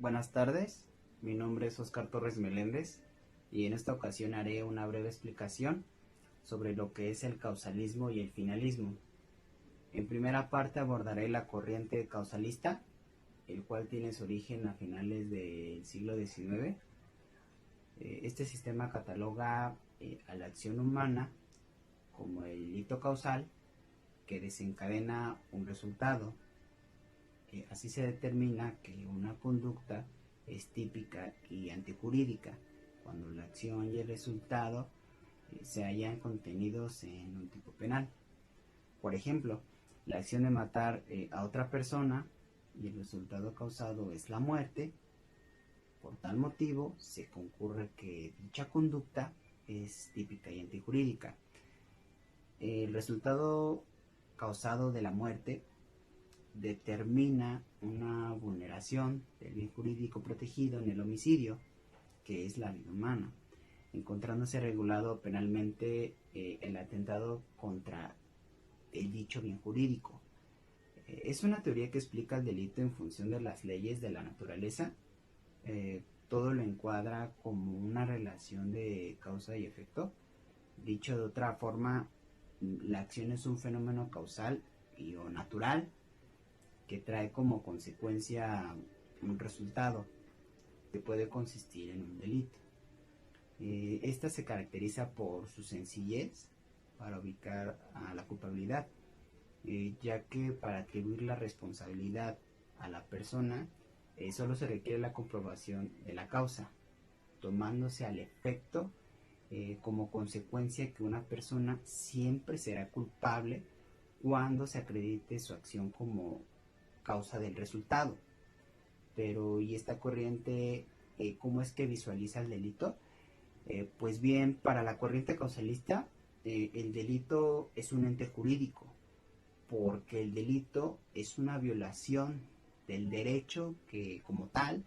Buenas tardes, mi nombre es Oscar Torres Meléndez y en esta ocasión haré una breve explicación sobre lo que es el causalismo y el finalismo. En primera parte abordaré la corriente causalista, el cual tiene su origen a finales del siglo XIX. Este sistema cataloga a la acción humana como el hito causal que desencadena un resultado. Así se determina que una conducta es típica y antijurídica cuando la acción y el resultado se hallan contenidos en un tipo penal. Por ejemplo, la acción de matar a otra persona y el resultado causado es la muerte. Por tal motivo, se concurre que dicha conducta es típica y antijurídica. El resultado causado de la muerte determina una vulneración del bien jurídico protegido en el homicidio, que es la vida humana, encontrándose regulado penalmente el atentado contra el dicho bien jurídico. Es una teoría que explica el delito en función de las leyes de la naturaleza. Todo lo encuadra como una relación de causa y efecto. Dicho de otra forma, la acción es un fenómeno causal y o natural que trae como consecuencia un resultado que puede consistir en un delito. Esta se caracteriza por su sencillez para ubicar a la culpabilidad, ya que para atribuir la responsabilidad a la persona solo se requiere la comprobación de la causa, tomándose al efecto como consecuencia que una persona siempre será culpable cuando se acredite su acción como causa del resultado. Pero, ¿y esta corriente cómo es que visualiza el delito? Pues bien, para la corriente causalista, el delito es un ente jurídico, porque el delito es una violación del derecho que, como tal,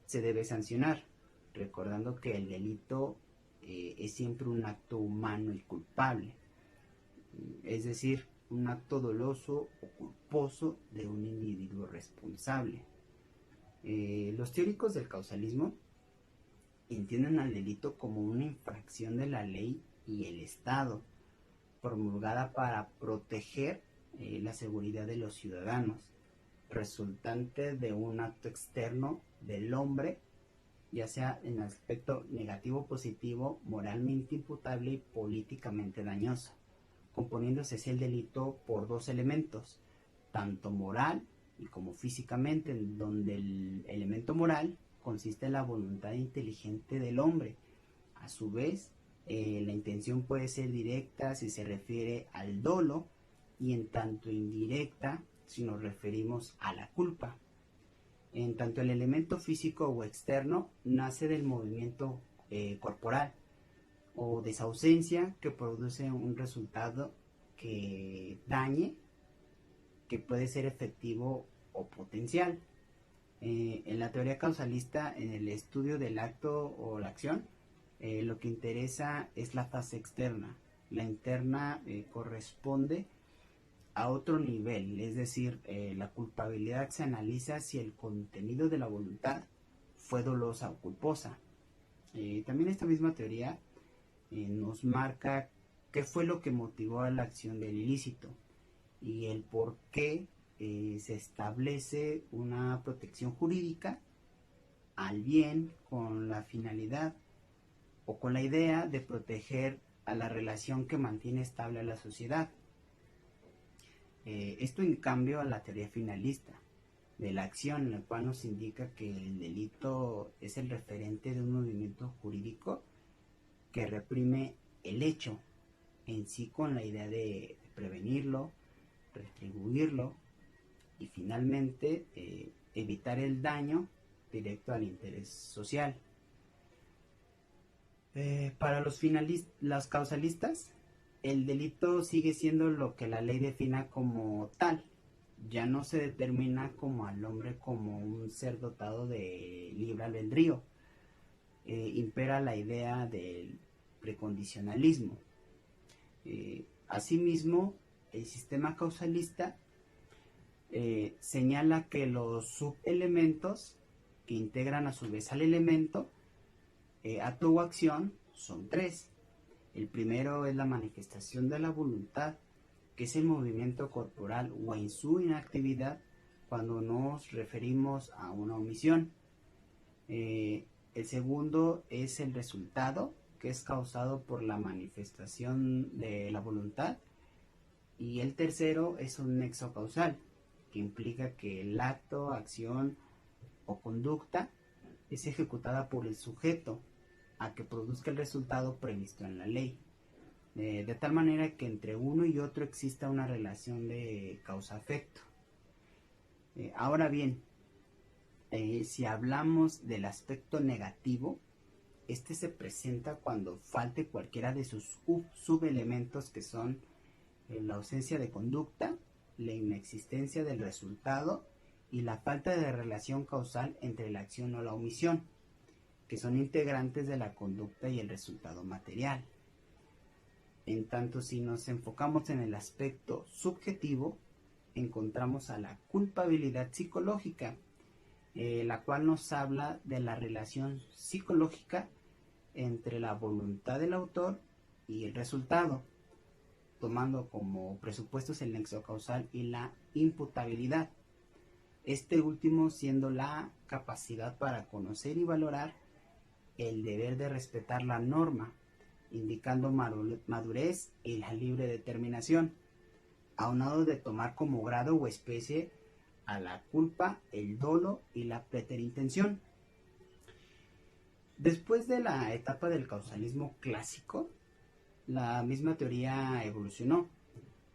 se debe sancionar, recordando que el delito es siempre un acto humano y culpable, es decir, un acto doloso o culposo de un individuo responsable. Los teóricos del causalismo entienden al delito como una infracción de la ley y el Estado, promulgada para proteger la seguridad de los ciudadanos, resultante de un acto externo del hombre, ya sea en aspecto negativo o positivo, moralmente imputable y políticamente dañoso, componiéndose así el delito por dos elementos, tanto moral y como físicamente, en donde el elemento moral consiste en la voluntad inteligente del hombre. A su vez, la intención puede ser directa si se refiere al dolo y en tanto indirecta si nos referimos a la culpa. En tanto el elemento físico o externo nace del movimiento corporal o de esa ausencia que produce un resultado que dañe, que puede ser efectivo o potencial. En la teoría causalista, en el estudio del acto o la acción, lo que interesa es la fase externa. La interna corresponde a otro nivel, es decir, la culpabilidad se analiza si el contenido de la voluntad fue dolosa o culposa. También esta misma teoría nos marca qué fue lo que motivó a la acción del ilícito y el por qué se establece una protección jurídica al bien con la finalidad o con la idea de proteger a la relación que mantiene estable a la sociedad. Esto en cambio a la teoría finalista de la acción, en la cual nos indica que el delito es el referente de un movimiento jurídico que reprime el hecho en sí con la idea de prevenirlo, retribuirlo y finalmente evitar el daño directo al interés social. Para los causalistas, el delito sigue siendo lo que la ley defina como tal. Ya no se determina como al hombre como un ser dotado de libre albedrío. Impera la idea del precondicionalismo. Asimismo, el sistema causalista señala que los subelementos que integran a su vez al elemento, acto o acción, son tres. El primero es la manifestación de la voluntad, que es el movimiento corporal o en su inactividad cuando nos referimos a una omisión. El segundo es el resultado, que es causado por la manifestación de la voluntad. Y el tercero es un nexo causal, que implica que el acto, acción o conducta es ejecutada por el sujeto a que produzca el resultado previsto en la ley. De tal manera que entre uno y otro exista una relación de causa-efecto. Ahora bien, si hablamos del aspecto negativo, este se presenta cuando falte cualquiera de sus subelementos, que son la ausencia de conducta, la inexistencia del resultado y la falta de relación causal entre la acción o la omisión, que son integrantes de la conducta y el resultado material. En tanto, si nos enfocamos en el aspecto subjetivo, encontramos a la culpabilidad psicológica, la cual nos habla de la relación psicológica entre la voluntad del autor y el resultado, tomando como presupuestos el nexo causal y la imputabilidad. Este último siendo la capacidad para conocer y valorar el deber de respetar la norma, indicando madurez y la libre determinación, aunado de tomar como grado o especie a la culpa, el dolo y la preterintención. Después de la etapa del causalismo clásico, la misma teoría evolucionó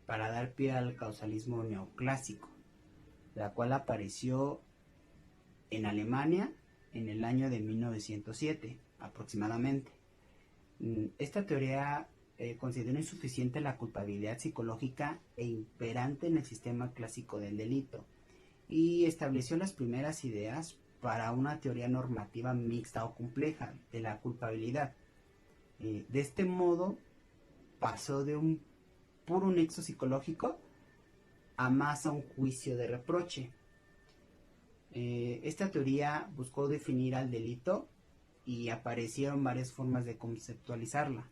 para dar pie al causalismo neoclásico, la cual apareció en Alemania en el año de 1907 aproximadamente. Esta teoría consideró insuficiente la culpabilidad psicológica e imperante en el sistema clásico del delito y estableció las primeras ideas para una teoría normativa mixta o compleja de la culpabilidad. De este modo pasó de un puro nexo psicológico a más a un juicio de reproche. Esta teoría buscó definir al delito y aparecieron varias formas de conceptualizarla.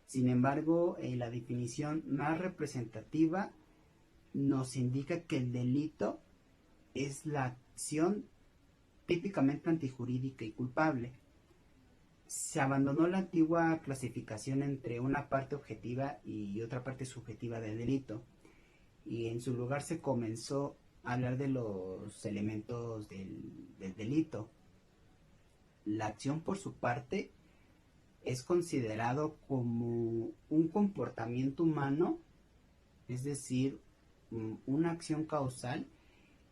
Sin embargo, la definición más representativa nos indica que el delito es la acción típicamente antijurídica y culpable. Se abandonó la antigua clasificación entre una parte objetiva y otra parte subjetiva del delito, y en su lugar se comenzó a hablar de los elementos del delito. La acción, por su parte, es considerado como un comportamiento humano, es decir, una acción causal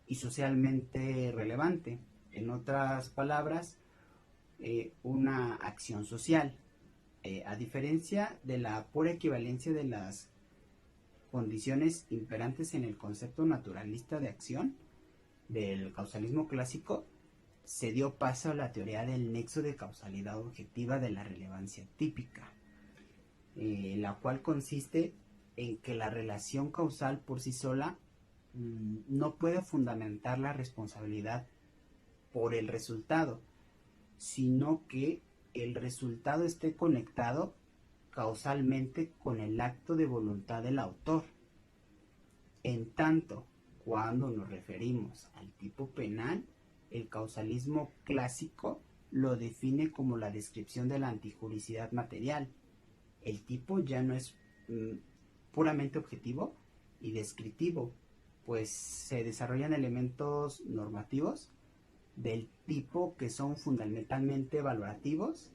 y socialmente relevante. En otras palabras, una acción social. A diferencia de la pura equivalencia de las condiciones imperantes en el concepto naturalista de acción del causalismo clásico, se dio paso a la teoría del nexo de causalidad objetiva de la relevancia típica, la cual consiste en que la relación causal por sí sola no puede fundamentar la responsabilidad por el resultado, sino que el resultado esté conectado causalmente con el acto de voluntad del autor. En tanto, cuando nos referimos al tipo penal, el causalismo clásico lo define como la descripción de la antijuricidad material. El tipo ya no es puramente objetivo y descriptivo, pues se desarrollan elementos normativos del tipo que son fundamentalmente valorativos,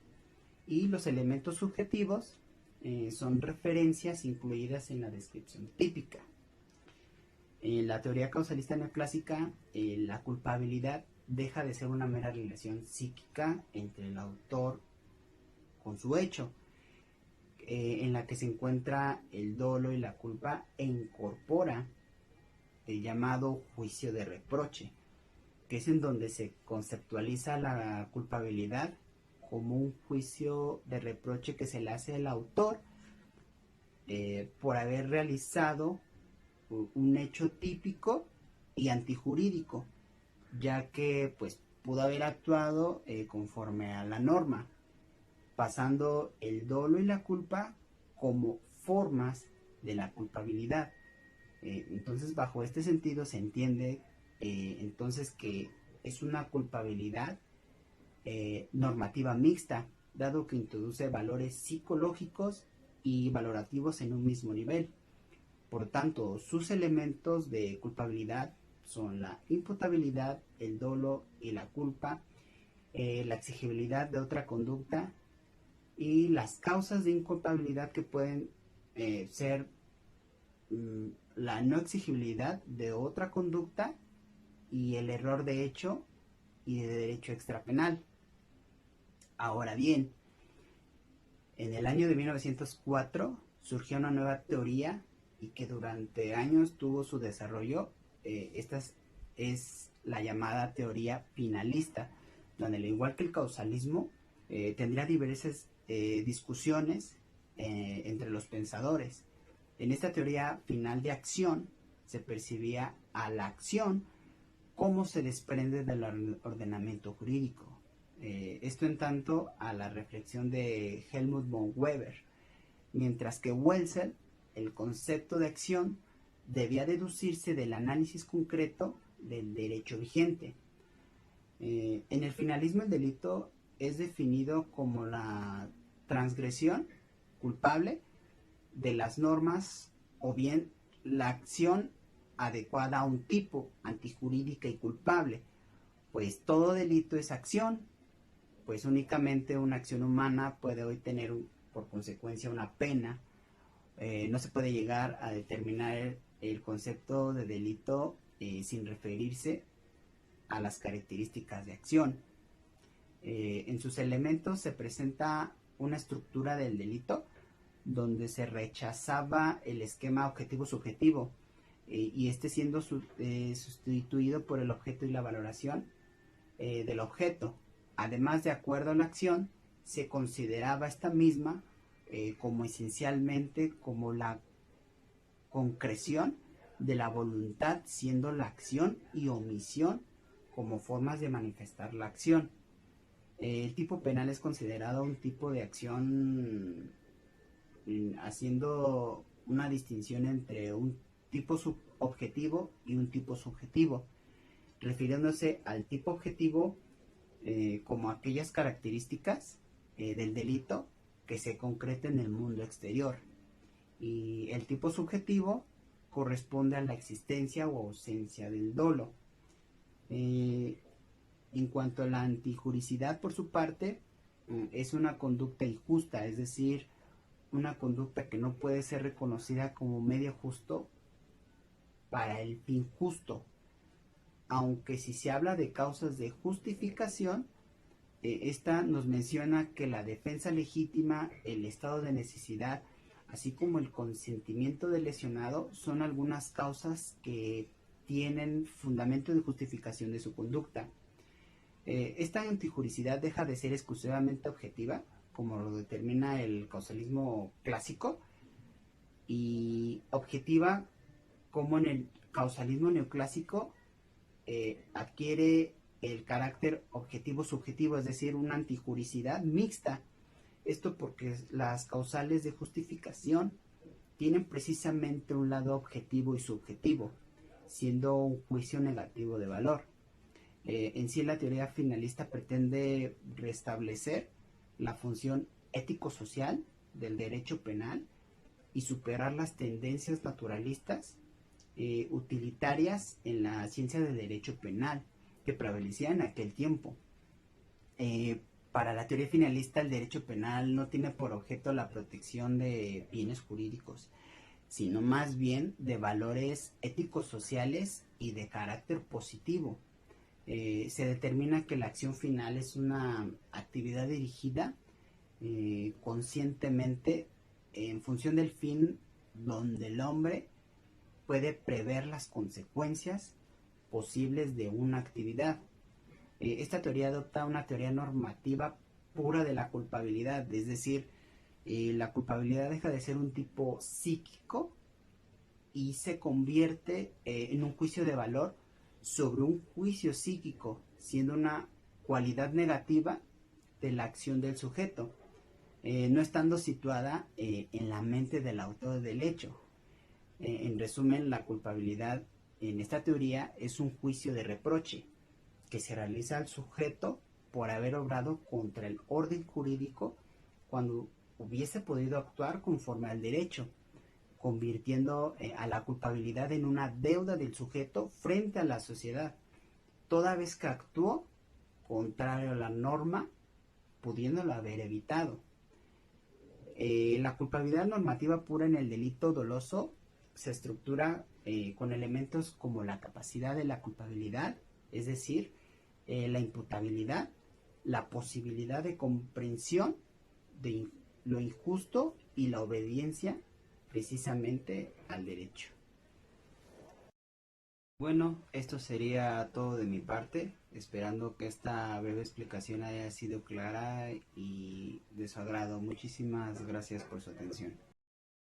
y los elementos subjetivos son referencias incluidas en la descripción típica. En la teoría causalista neoclásica, la culpabilidad deja de ser una mera relación psíquica entre el autor con su hecho, en la que se encuentra el dolo y la culpa, e incorpora el llamado juicio de reproche, que es en donde se conceptualiza la culpabilidad como un juicio de reproche que se le hace al autor por haber realizado un hecho típico y antijurídico, ya que pues pudo haber actuado conforme a la norma, pasando el dolo y la culpa como formas de la culpabilidad. Entonces, bajo este sentido se entiende entonces que es una culpabilidad normativa mixta, dado que introduce valores psicológicos y valorativos en un mismo nivel. Por tanto, sus elementos de culpabilidad son la imputabilidad, el dolo y la culpa, la exigibilidad de otra conducta y las causas de inculpabilidad que pueden ser la no exigibilidad de otra conducta y el error de hecho y de derecho extrapenal. Ahora bien, en el año de 1904 surgió una nueva teoría y que durante años tuvo su desarrollo. Esta es la llamada teoría finalista, donde al igual que el causalismo tendría diversas discusiones entre los pensadores. En esta teoría final de acción se percibía a la acción como se desprende del ordenamiento jurídico. Esto en tanto a la reflexión de Helmut von Weber, mientras que Welser, el concepto de acción debía deducirse del análisis concreto del derecho vigente. En el finalismo el delito es definido como la transgresión culpable de las normas o bien la acción adecuada a un tipo antijurídica y culpable, pues todo delito es acción, pues únicamente una acción humana puede hoy tener por consecuencia una pena. No se puede llegar a determinar el concepto de delito sin referirse a las características de acción. En sus elementos se presenta una estructura del delito donde se rechazaba el esquema objetivo-subjetivo y este siendo sustituido por el objeto y la valoración del objeto. Además, de acuerdo a la acción, se consideraba esta misma como esencialmente como la concreción de la voluntad, siendo la acción y omisión como formas de manifestar la acción. El tipo penal es considerado un tipo de acción haciendo una distinción entre un tipo objetivo y un tipo subjetivo, refiriéndose al tipo objetivo como aquellas características del delito que se concreta en el mundo exterior, y el tipo subjetivo corresponde a la existencia o ausencia del dolo. En cuanto a la antijuricidad, por su parte, es una conducta injusta, es decir, una conducta que no puede ser reconocida como medio justo para el fin justo, aunque si se habla de causas de justificación, esta nos menciona que la defensa legítima, el estado de necesidad, así como el consentimiento del lesionado son algunas causas que tienen fundamento de justificación de su conducta. Esta antijuricidad deja de ser exclusivamente objetiva, como lo determina el causalismo clásico, y objetiva como en el causalismo neoclásico adquiere el carácter objetivo-subjetivo, es decir, una antijuricidad mixta. Esto porque las causales de justificación tienen precisamente un lado objetivo y subjetivo, siendo un juicio negativo de valor. En sí, la teoría finalista pretende restablecer la función ético-social del derecho penal y superar las tendencias naturalistas utilitarias en la ciencia del derecho penal que prevalecían en aquel tiempo. Para la teoría finalista, el derecho penal no tiene por objeto la protección de bienes jurídicos, sino más bien de valores éticos sociales y de carácter positivo. Se determina que la acción final es una actividad dirigida conscientemente en función del fin, donde el hombre puede prever las consecuencias posibles de una actividad. Esta teoría adopta una teoría normativa pura de la culpabilidad, es decir, la culpabilidad deja de ser un tipo psíquico y se convierte en un juicio de valor sobre un juicio psíquico, siendo una cualidad negativa de la acción del sujeto, no estando situada en la mente del autor del hecho. En resumen, la culpabilidad en esta teoría es un juicio de reproche que se realiza al sujeto por haber obrado contra el orden jurídico cuando hubiese podido actuar conforme al derecho, convirtiendo a la culpabilidad en una deuda del sujeto frente a la sociedad, toda vez que actuó contrario a la norma, pudiéndolo haber evitado. La culpabilidad normativa pura en el delito doloso se estructura con elementos como la capacidad de la culpabilidad, es decir, la imputabilidad, la posibilidad de comprensión de lo injusto y la obediencia precisamente al derecho. Bueno, esto sería todo de mi parte, esperando que esta breve explicación haya sido clara y de su agrado. Muchísimas gracias por su atención.